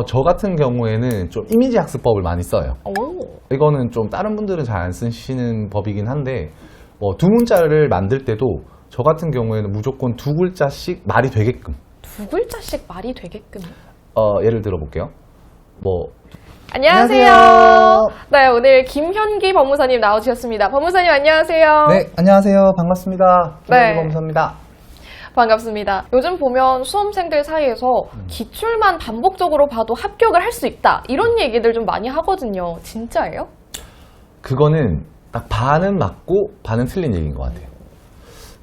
저 같은 경우에는 좀 이미지 학습법을 많이 써요. 오. 이거는 좀 다른 분들은 잘 안 쓰시는 법이긴 한데, 두 문자를 만들 때도 저 같은 경우에는 무조건 두 글자씩 말이 되게끔. 두 글자씩 말이 되게끔. 예를 들어 볼게요. 안녕하세요. 안녕하세요. 네, 오늘 김현기 법무사님 나와주셨습니다. 법무사님 안녕하세요. 네, 안녕하세요. 반갑습니다. 네. 김현기 검사입니다. 반갑습니다. 요즘 보면 수험생들 사이에서 기출만 반복적으로 봐도 합격을 할 수 있다. 이런 얘기들 좀 많이 하거든요. 진짜예요? 그거는 딱 반은 맞고 반은 틀린 얘기인 것 같아요.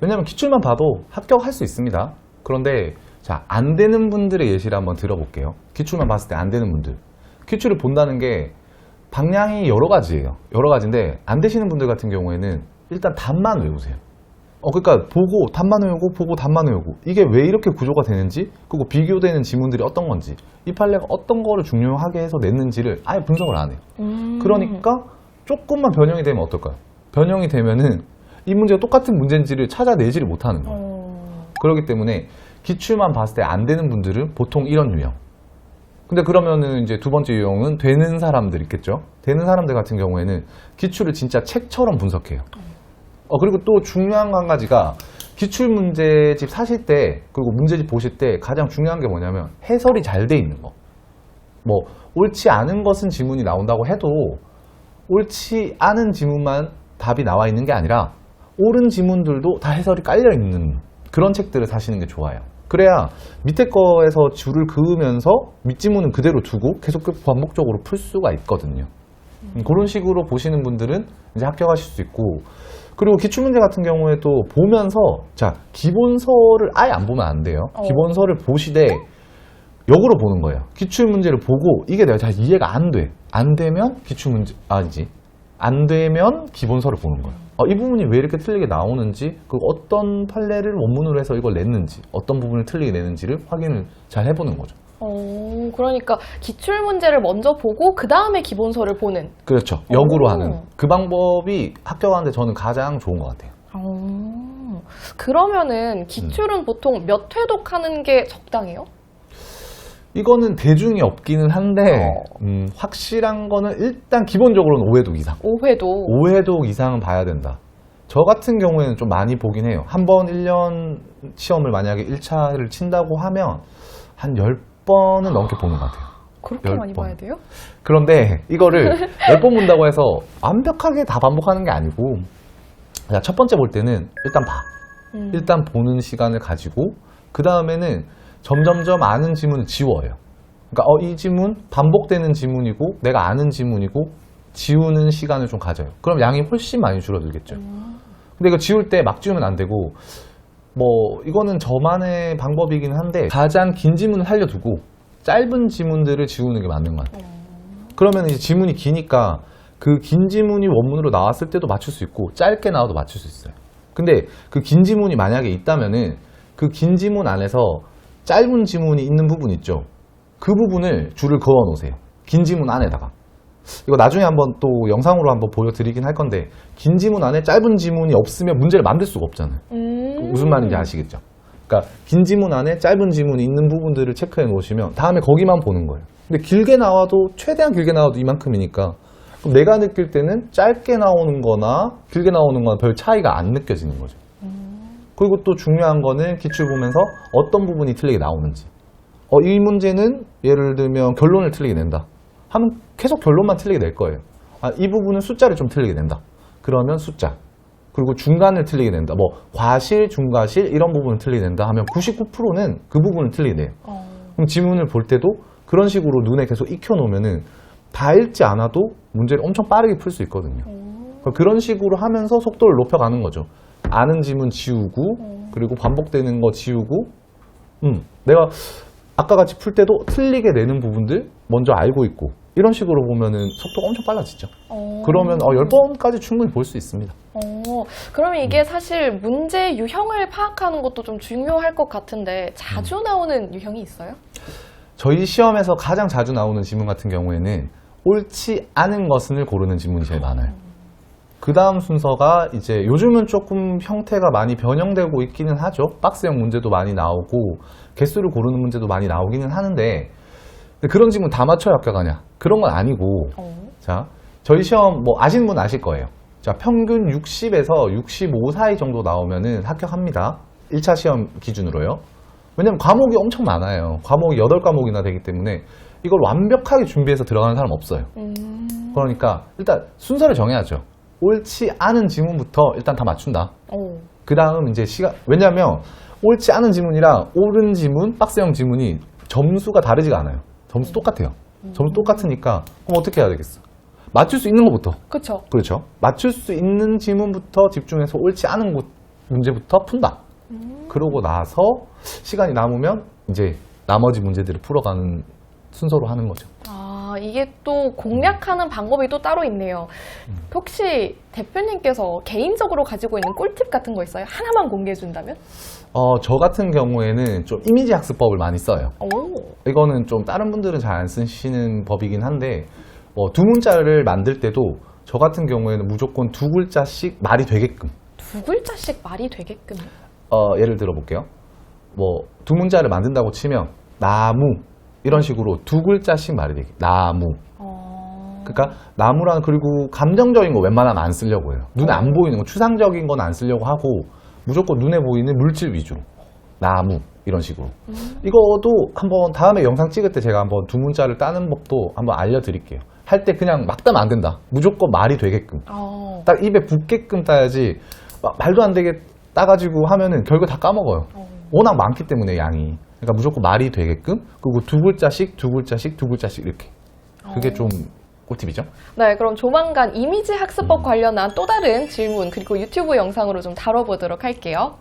왜냐하면 기출만 봐도 합격할 수 있습니다. 그런데 자, 안 되는 분들의 예시를 한번 들어볼게요. 기출만 봤을 때 안 되는 분들. 기출을 본다는 게 방향이 여러 가지예요. 여러 가지인데 안 되시는 분들 같은 경우에는 일단 답만 외우세요. 그러니까 보고 답만 외우고 보고 답만 외우고 이게 왜 이렇게 구조가 되는지, 그리고 비교되는 지문들이 어떤 건지, 이 판례가 어떤 거를 중요하게 해서 냈는지를 아예 분석을 안 해요. 그러니까 조금만 변형이 되면 어떨까요? 변형이 되면은 이 문제가 똑같은 문제인지를 찾아내지를 못하는 거예요. 그렇기 때문에 기출만 봤을 때 안 되는 분들은 보통 이런 유형. 근데 그러면은 이제 두 번째 유형은 되는 사람들 있겠죠? 되는 사람들 같은 경우에는 기출을 진짜 책처럼 분석해요. 그리고 또 중요한 거 한 가지가 기출문제집 사실 때, 그리고 문제집 보실 때 가장 중요한 게 뭐냐면 해설이 잘 돼 있는 거. 옳지 않은 것은 지문이 나온다고 해도 옳지 않은 지문만 답이 나와 있는 게 아니라 옳은 지문들도 다 해설이 깔려 있는 그런 책들을 사시는 게 좋아요. 그래야 밑에 거에서 줄을 그으면서 밑지문은 그대로 두고 계속 반복적으로 풀 수가 있거든요. 그런 식으로 보시는 분들은 이제 합격하실 수 있고, 그리고 기출문제 같은 경우에도 보면서, 자, 기본서를 아예 안 보면 안 돼요. 기본서를 보시되 역으로 보는 거예요. 기출문제를 보고 이게 내가 잘 이해가 안 돼. 안 되면 기출문제, 아니지. 안 되면 기본서를 보는 거예요. 이 부분이 왜 이렇게 틀리게 나오는지, 그리고 어떤 판례를 원문으로 해서 이걸 냈는지, 어떤 부분을 틀리게 내는지를 확인을 잘 해보는 거죠. 그러니까 기출 문제를 먼저 보고 그 다음에 기본서를 보는. 그렇죠. 역으로 하는 그 방법이 합격하는데 저는 가장 좋은 것 같아요. 그러면은 기출은 보통 몇 회독 하는 게 적당해요? 이거는 대중이 없기는 한데 확실한 거는 일단 기본적으로는 5회독 이상. 5회독. 5회독 이상은 봐야 된다. 저 같은 경우에는 좀 많이 보긴 해요. 한 번 1년 시험을 만약에 1차를 친다고 하면 한 10번은 넘게 보는 것 같아요. 그렇게 10번. 많이 봐야 돼요? 그런데 이거를 10번 본다고 해서 완벽하게 다 반복하는 게 아니고, 자, 첫 번째 볼 때는 일단 봐. 일단 보는 시간을 가지고 그 다음에는 점점점 아는 지문을 지워요. 그러니까 이 지문 반복되는 지문이고 내가 아는 지문이고 지우는 시간을 좀 가져요. 그럼 양이 훨씬 많이 줄어들겠죠. 근데 이거 지울 때 막 지우면 안 되고, 이거는 저만의 방법이긴 한데 가장 긴 지문을 살려두고 짧은 지문들을 지우는 게 맞는 것 같아요. 그러면 이제 지문이 기니까 그 긴 지문이 원문으로 나왔을 때도 맞출 수 있고 짧게 나와도 맞출 수 있어요. 근데 그 긴 지문이 만약에 있다면은 그 긴 지문 안에서 짧은 지문이 있는 부분 있죠. 그 부분을 줄을 그어 놓으세요. 긴 지문 안에다가. 이거 나중에 한번 또 영상으로 한번 보여드리긴 할 건데, 긴 지문 안에 짧은 지문이 없으면 문제를 만들 수가 없잖아요. 무슨 말인지 아시겠죠? 그러니까 긴 지문 안에 짧은 지문이 있는 부분들을 체크해 놓으시면 다음에 거기만 보는 거예요. 근데 길게 나와도, 최대한 길게 나와도 이만큼이니까, 그럼 내가 느낄 때는 짧게 나오는 거나 길게 나오는 거나 별 차이가 안 느껴지는 거죠. 그리고 또 중요한 거는 기출 보면서 어떤 부분이 틀리게 나오는지. 이 문제는 예를 들면 결론을 틀리게 낸다 하면 계속 결론만 틀리게 낼 거예요. 이 부분은 숫자를 좀 틀리게 낸다. 그러면 숫자. 그리고 중간을 틀리게 낸다. 과실, 중과실 이런 부분을 틀리게 낸다 하면 99%는 그 부분을 틀리게 내요. 그럼 지문을 볼 때도 그런 식으로 눈에 계속 익혀놓으면은 다 읽지 않아도 문제를 엄청 빠르게 풀 수 있거든요. 그런 식으로 하면서 속도를 높여가는 거죠. 아는 지문 지우고, 그리고 반복되는 거 지우고, 내가 아까 같이 풀 때도 틀리게 내는 부분들 먼저 알고 있고, 이런 식으로 보면은 속도가 엄청 빨라지죠. 그러면 10번까지 충분히 볼 수 있습니다. 그러면 이게 사실 문제 유형을 파악하는 것도 좀 중요할 것 같은데 자주 나오는 유형이 있어요? 저희 시험에서 가장 자주 나오는 지문 같은 경우에는 옳지 않은 것을 고르는 지문이 제일 많아요. 그 다음 순서가 이제 요즘은 조금 형태가 많이 변형되고 있기는 하죠. 박스형 문제도 많이 나오고 개수를 고르는 문제도 많이 나오기는 하는데, 근데 그런 질문 다 맞춰야 합격하냐? 그런 건 아니고, 자, 저희 시험 뭐 아시는 분 아실 거예요. 자, 평균 60에서 65 사이 정도 나오면은 합격합니다. 1차 시험 기준으로요. 왜냐면 과목이 엄청 많아요. 과목이 8과목이나 되기 때문에 이걸 완벽하게 준비해서 들어가는 사람 없어요. 그러니까 일단 순서를 정해야죠. 옳지 않은 지문부터 일단 다 맞춘다. 그 다음 이제 왜냐면 옳지 않은 지문이랑 옳은 지문, 박스형 지문이 점수가 다르지가 않아요. 점수 똑같아요. 점수 똑같으니까 그럼 어떻게 해야 되겠어? 맞출 수 있는 것부터. 그렇죠. 그렇죠. 맞출 수 있는 지문부터 집중해서 옳지 않은 문제부터 푼다. 그러고 나서 시간이 남으면 이제 나머지 문제들을 풀어가는 순서로 하는 거죠. 아, 이게 또 공략하는 방법이 또 따로 있네요. 혹시 대표님께서 개인적으로 가지고 있는 꿀팁 같은 거 있어요? 하나만 공개해 준다면? 저 같은 경우에는 좀 이미지 학습법을 많이 써요. 오. 이거는 좀 다른 분들은 잘 안 쓰시는 법이긴 한데 두 문자를 만들 때도 저 같은 경우에는 무조건 두 글자씩 말이 되게끔. 두 글자씩 말이 되게끔. 예를 들어 볼게요. 두 문자를 만든다고 치면 나무 이런 식으로 두 글자씩 말이 되게. 나무. 그러니까 나무랑 그리고 감정적인 거 웬만하면 안 쓰려고 해요. 눈에 안 보이는 거, 추상적인 건 안 쓰려고 하고 무조건 눈에 보이는 물질 위주로. 나무 이런 식으로. 이것도 한번 다음에 영상 찍을 때 제가 한번 두 문자를 따는 법도 한번 알려드릴게요. 할 때 그냥 막 따면 안 된다. 무조건 말이 되게끔. 딱 입에 붙게끔 따야지 말도 안 되게 따가지고 하면은 결국 다 까먹어요. 워낙 많기 때문에 양이. 그러니까 무조건 말이 되게끔 그리고 두 글자씩 두 글자씩 두 글자씩 이렇게. 그게 좀 꿀팁이죠. 네, 그럼 조만간 이미지 학습법 관련한 또 다른 질문 그리고 유튜브 영상으로 좀 다뤄보도록 할게요.